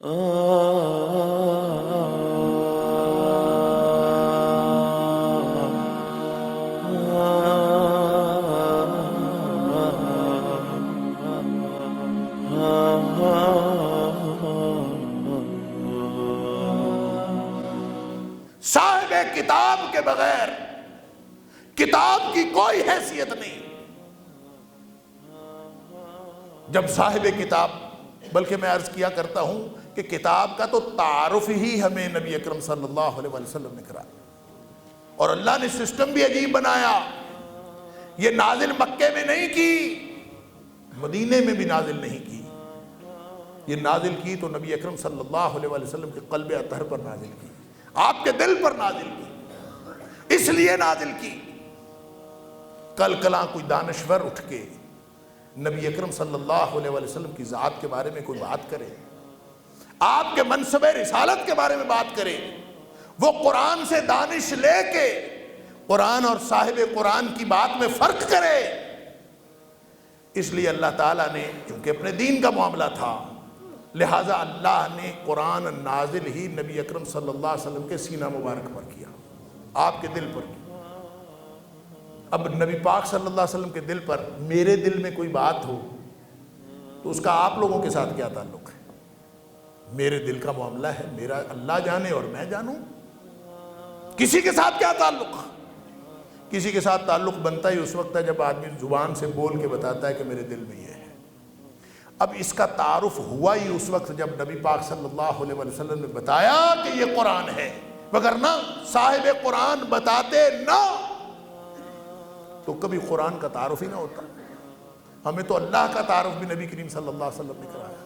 صاحب کتاب کے بغیر کتاب کی کوئی حیثیت نہیں۔ جب صاحب کتاب، بلکہ میں عرض کیا کرتا ہوں کہ کتاب کا تو تعارف ہی ہمیں نبی اکرم صلی اللہ علیہ وسلم نے کرایا، اور اللہ نے سسٹم بھی عجیب بنایا۔ یہ نازل مکے میں نہیں کی، مدینے میں بھی نازل نہیں کی، یہ نازل کی تو نبی اکرم صلی اللہ علیہ وسلم کے قلب اطہر پر نازل کی، آپ کے دل پر نازل کی، اس لیے نازل کی۔ کل کلاں کوئی دانشور اٹھ کے نبی اکرم صلی اللہ علیہ وسلم کی ذات کے بارے میں کوئی بات کرے، آپ کے منصب رسالت کے بارے میں بات کرے، وہ قرآن سے دانش لے کے قرآن اور صاحب قرآن کی بات میں فرق کرے۔ اس لیے اللہ تعالیٰ نے، کیونکہ اپنے دین کا معاملہ تھا، لہٰذا اللہ نے قرآن نازل ہی نبی اکرم صلی اللہ علیہ وسلم کے سینہ مبارک پر کیا، آپ کے دل پر کیا۔ اب نبی پاک صلی اللہ علیہ وسلم کے دل پر میرے دل میں کوئی بات ہو تو اس کا آپ لوگوں کے ساتھ کیا تعلق ہے؟ میرے دل کا معاملہ ہے، میرا اللہ جانے اور میں جانوں، کسی کے ساتھ کیا تعلق؟ کسی کے ساتھ تعلق بنتا ہی اس وقت ہے جب آدمی زبان سے بول کے بتاتا ہے کہ میرے دل میں یہ ہے۔ اب اس کا تعارف ہوا ہی اس وقت جب نبی پاک صلی اللہ علیہ وسلم نے بتایا کہ یہ قرآن ہے، وگرنہ صاحب قرآن بتاتے نہ تو کبھی قرآن کا تعارف ہی نہ ہوتا۔ ہمیں تو اللہ کا تعارف بھی نبی کریم صلی اللہ علیہ وسلم نے کرایا۔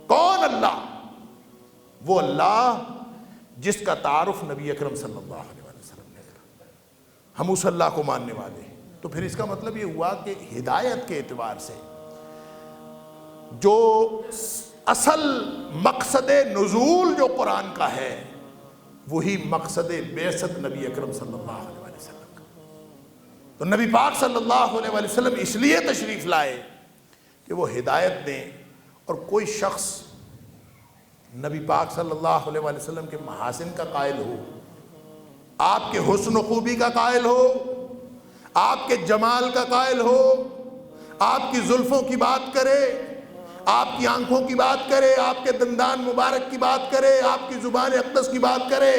کون اللہ؟ وہ اللہ جس کا تعارف نبی اکرم صلی اللہ علیہ وسلم نے کرایا۔ ہم اس اللہ کو ماننے والے ہیں، تو پھر اس کا مطلب یہ ہوا کہ ہدایت کے اعتبار سے جو اصل مقصد نزول جو قرآن کا ہے وہی مقصد بعثت نبی اکرم صلی اللہ علیہ وسلم کا۔ تو نبی پاک صلی اللہ علیہ وسلم اس لیے تشریف لائے کہ وہ ہدایت دیں، اور کوئی شخص نبی پاک صلی اللہ علیہ وسلم کے محاسن کا قائل ہو، آپ کے حسن و خوبی کا قائل ہو، آپ کے جمال کا قائل ہو، آپ کی زلفوں کی بات کرے، آپ کی آنکھوں کی بات کرے، آپ کے دندان مبارک کی بات کرے، آپ کی زبان اقدس کی بات کرے،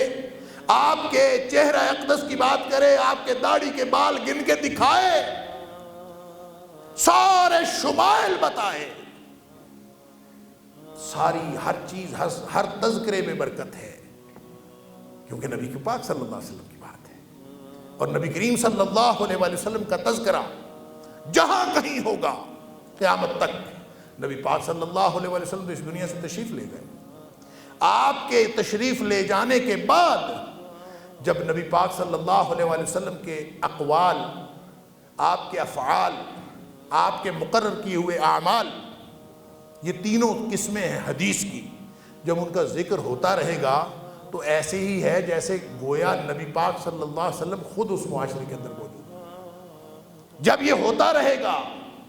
آپ کے چہرہ اقدس کی بات کرے، آپ کے داڑھی کے بال گن کے دکھائے، سارے شمائل بتائے، ساری ہر چیز ہر تذکرے میں برکت ہے، کیونکہ نبی کے پاک صلی اللہ علیہ وسلم کی بات ہے۔ اور نبی کریم صلی اللہ علیہ وسلم کا تذکرہ جہاں کہیں ہوگا قیامت تک، نبی پاک صلی اللہ علیہ وسلم اس دنیا سے تشریف لے گئے۔ آپ کے تشریف لے جانے کے بعد جب نبی پاک صلی اللہ علیہ وسلم کے اقوال، آپ کے افعال، آپ کے مقرر کیے ہوئے اعمال، یہ تینوں قسمیں ہیں حدیث کی، جب ان کا ذکر ہوتا رہے گا تو ایسے ہی ہے جیسے گویا نبی پاک صلی اللہ علیہ وسلم خود اس معاشرے کے اندر موجود ہے۔ جب یہ ہوتا رہے گا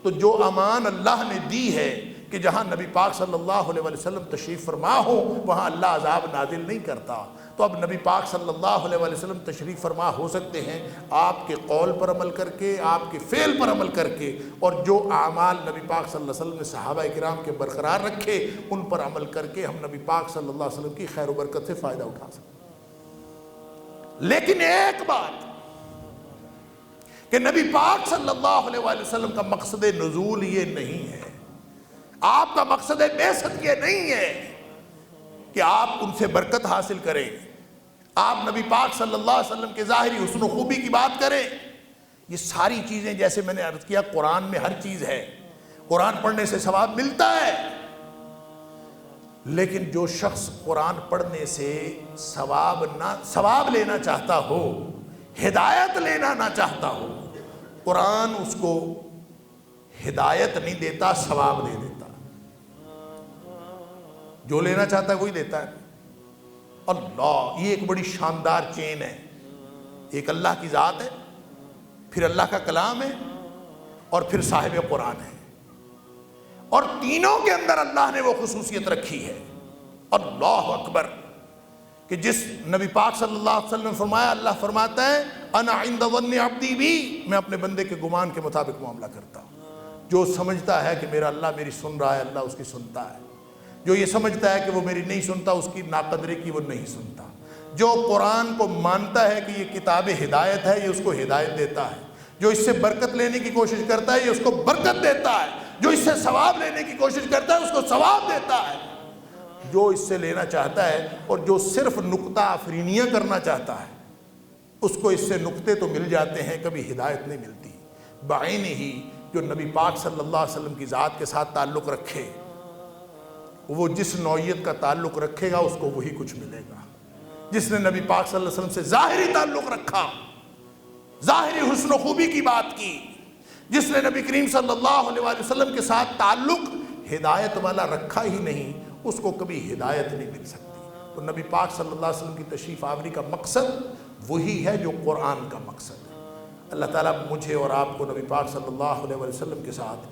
تو جو امان اللہ نے دی ہے کہ جہاں نبی پاک صلی اللہ علیہ وسلم تشریف فرما ہو وہاں اللہ عذاب نازل نہیں کرتا، تو اب نبی پاک صلی اللہ علیہ وسلم تشریف فرما ہو سکتے ہیں آپ کے قول پر عمل کر کے، آپ کے فعل پر عمل کر کے، اور جو اعمال نبی پاک صلی اللہ علیہ وسلم نے صحابہ کرام کے برقرار رکھے ان پر عمل کر کے ہم نبی پاک صلی اللہ علیہ وسلم کی خیر و برکت سے فائدہ اٹھا سکتے۔ لیکن ایک بات کہ نبی پاک صلی اللہ علیہ وسلم کا مقصد نزول یہ نہیں ہے، آپ کا مقصد بعثت یہ نہیں ہے کہ آپ ان سے برکت حاصل کریں، آپ نبی پاک صلی اللہ علیہ وسلم کے ظاہری حسن و خوبی کی بات کریں۔ یہ ساری چیزیں جیسے میں نے عرض کیا قرآن میں ہر چیز ہے، قرآن پڑھنے سے ثواب ملتا ہے، لیکن جو شخص قرآن پڑھنے سے ثواب لینا چاہتا ہو، ہدایت لینا نہ چاہتا ہو، قرآن اس کو ہدایت نہیں دیتا، ثواب دے دیتا۔ جو لینا چاہتا ہے وہی دیتا ہے۔ اللہ، یہ ایک بڑی شاندار چین ہے، ایک اللہ کی ذات ہے، پھر اللہ کا کلام ہے، اور پھر صاحب قرآن ہے، اور تینوں کے اندر اللہ نے وہ خصوصیت رکھی ہے اللہ اکبر، کہ جس نبی پاک صلی اللہ علیہ وسلم نے فرمایا، اللہ فرماتا ہے انا عند ظن عبدی بی، میں اپنے بندے کے گمان کے مطابق معاملہ کرتا ہوں۔ جو سمجھتا ہے کہ میرا اللہ میری سن رہا ہے، اللہ اس کی سنتا ہے۔ جو یہ سمجھتا ہے کہ وہ میری نہیں سنتا، اس کی ناقدری کی وہ نہیں سنتا۔ جو قرآن کو مانتا ہے کہ یہ کتاب ہدایت ہے، یہ اس کو ہدایت دیتا ہے۔ جو اس سے برکت لینے کی کوشش کرتا ہے، یہ اس کو برکت دیتا ہے۔ جو اس سے ثواب لینے کی کوشش کرتا ہے، اس کو ثواب دیتا ہے۔ جو اس سے لینا چاہتا ہے اور جو صرف نقطہ افرینیاں کرنا چاہتا ہے، اس کو اس سے نقطے تو مل جاتے ہیں، کبھی ہدایت نہیں ملتی۔ بعین ہی جو نبی پاک صلی اللہ علیہ وسلم کی ذات کے ساتھ تعلق رکھے، وہ جس نوعیت کا تعلق رکھے گا اس کو وہی کچھ ملے گا۔ جس نے نبی پاک صلی اللہ علیہ وسلم سے ظاہری تعلق رکھا، ظاہری حسن و خوبی کی بات کی، جس نے نبی کریم صلی اللہ علیہ وسلم کے ساتھ تعلق ہدایت والا رکھا ہی نہیں، اس کو کبھی ہدایت نہیں مل سکتی۔ تو نبی پاک صلی اللہ علیہ وسلم کی تشریف آوری کا مقصد وہی ہے جو قرآن کا مقصد ہے۔ اللہ تعالیٰ مجھے اور آپ کو نبی پاک صلی اللہ علیہ وسلم کے ساتھ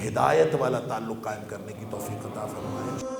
ہدایت والا تعلق قائم کرنے کی توفیق عطا فرمائے۔